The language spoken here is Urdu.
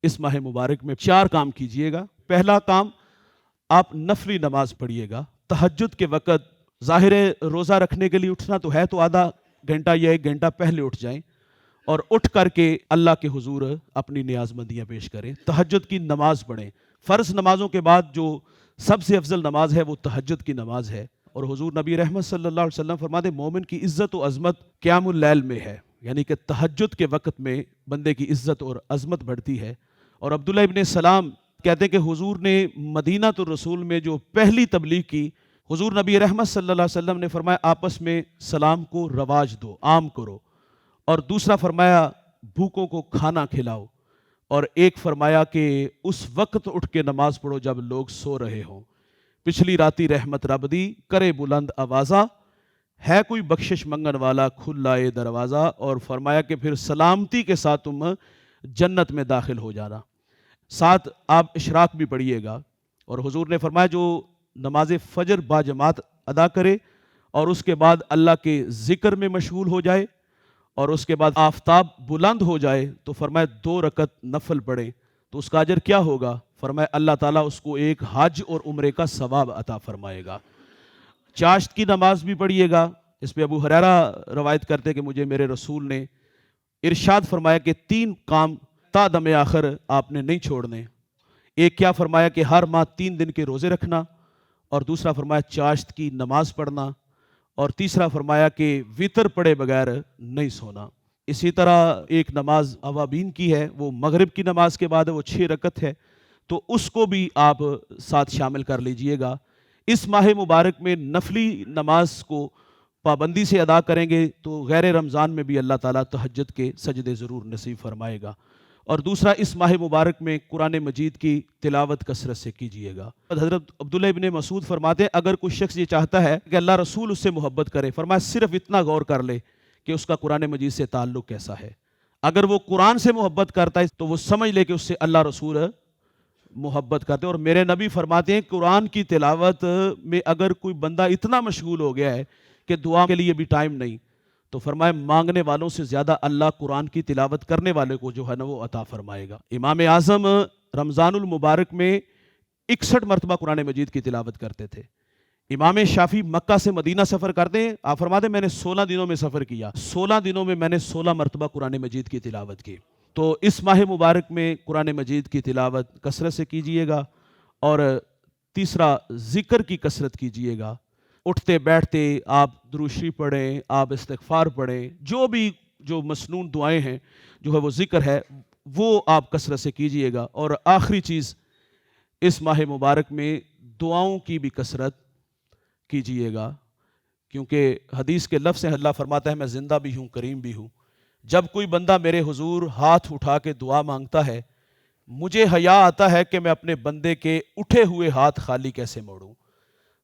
اس ماہ مبارک میں 4 کام کیجئے گا۔ پہلا کام، آپ نفلی نماز پڑھیے گا تہجد کے وقت۔ ظاہر ہے روزہ رکھنے کے لیے اٹھنا تو ہے، تو آدھا گھنٹہ یا 1 گھنٹہ پہلے اٹھ جائیں اور اٹھ کر کے اللہ کے حضور اپنی نیاز مندیاں پیش کریں، تہجد کی نماز پڑھیں۔ فرض نمازوں کے بعد جو سب سے افضل نماز ہے وہ تہجد کی نماز ہے، اور حضور نبی رحمت صلی اللہ علیہ وسلم فرماتے ہیں مومن کی عزت و عظمت قیام اللیل میں ہے، یعنی کہ تہجد کے وقت میں بندے کی عزت اور عظمت بڑھتی ہے۔ اور عبداللہ ابن سلام کہتے ہیں کہ حضور نے مدینہ الرسول میں جو پہلی تبلیغ کی، حضور نبی رحمت صلی اللہ علیہ وسلم نے فرمایا آپس میں سلام کو رواج دو، عام کرو، اور دوسرا فرمایا بھوکوں کو کھانا کھلاؤ، اور ایک فرمایا کہ اس وقت اٹھ کے نماز پڑھو جب لوگ سو رہے ہوں۔ پچھلی راتی رحمت رب دی کرے بلند آوازہ، ہے کوئی بخشش منگن والا کھلا اے دروازہ، اور فرمایا کہ پھر سلامتی کے ساتھ تم جنت میں داخل ہو جانا۔ ساتھ آپ اشراق بھی پڑھیے گا، اور حضور نے فرمایا جو نماز فجر با جماعت ادا کرے اور اس کے بعد اللہ کے ذکر میں مشغول ہو جائے، اور اس کے بعد آفتاب بلند ہو جائے تو فرمایا 2 رکعت نفل پڑھے، تو اس کا اجر کیا ہوگا؟ فرمایا اللہ تعالیٰ اس کو ایک حج اور عمرے کا ثواب عطا فرمائے گا۔ چاشت کی نماز بھی پڑھیے گا۔ اس پہ ابو ہریرہ روایت کرتے کہ مجھے میرے رسول نے ارشاد فرمایا کہ 3 کام تا دم آخر آپ نے نہیں چھوڑنے۔ ایک کیا فرمایا کہ ہر ماہ 3 دن کے روزے رکھنا، اور دوسرا فرمایا چاشت کی نماز پڑھنا، اور تیسرا فرمایا کہ وطر پڑھے بغیر نہیں سونا۔ اسی طرح ایک نماز اوابین کی ہے، وہ مغرب کی نماز کے بعد وہ 6 رکعت ہے، تو اس کو بھی آپ ساتھ شامل کر لیجئے گا۔ اس ماہ مبارک میں نفلی نماز کو پابندی سے ادا کریں گے تو غیر رمضان میں بھی اللہ تعالیٰ تہجد کے سجدے ضرور نصیب فرمائے گا۔ اور دوسرا، اس ماہ مبارک میں قرآن مجید کی تلاوت کثرت سے کیجیے گا۔ حضرت عبداللہ ابن مسعود فرماتے ہیں اگر کوئی شخص یہ چاہتا ہے کہ اللہ رسول اس سے محبت کرے، فرمایا صرف اتنا غور کر لے کہ اس کا قرآن مجید سے تعلق کیسا ہے۔ اگر وہ قرآن سے محبت کرتا ہے تو وہ سمجھ لے کہ اس سے اللہ رسول محبت کرتے ہیں۔ اور میرے نبی فرماتے ہیں قرآن کی تلاوت میں اگر کوئی بندہ اتنا مشغول ہو گیا ہے کہ دعا کے لیے بھی ٹائم نہیں، تو فرمایا مانگنے والوں سے زیادہ اللہ قرآن کی تلاوت کرنے والے کو جو ہے نا وہ عطا فرمائے گا۔ امام اعظم رمضان المبارک میں 61 مرتبہ قرآن مجید کی تلاوت کرتے تھے۔ امام شافعی مکہ سے مدینہ سفر کرتے ہیں، آپ فرماتے ہیں میں نے 16 دنوں میں سفر کیا، 16 دنوں میں میں نے 16 مرتبہ قرآن مجید کی تلاوت کی۔ تو اس ماہ مبارک میں قرآن مجید کی تلاوت کثرت سے کیجئے گا، اور تیسرا ذکر کی کثرت کیجئے گا۔ اٹھتے بیٹھتے آپ درود شریف پڑھیں، آپ استغفار پڑھیں، جو مسنون دعائیں ہیں، جو ہے وہ ذکر ہے، وہ آپ کثرت سے کیجئے گا۔ اور آخری چیز، اس ماہ مبارک میں دعاؤں کی بھی کثرت کیجئے گا، کیونکہ حدیث کے لفظ سے اللہ فرماتا ہے میں زندہ بھی ہوں کریم بھی ہوں۔ جب کوئی بندہ میرے حضور ہاتھ اٹھا کے دعا مانگتا ہے، مجھے حیا آتا ہے کہ میں اپنے بندے کے اٹھے ہوئے ہاتھ خالی کیسے موڑوں۔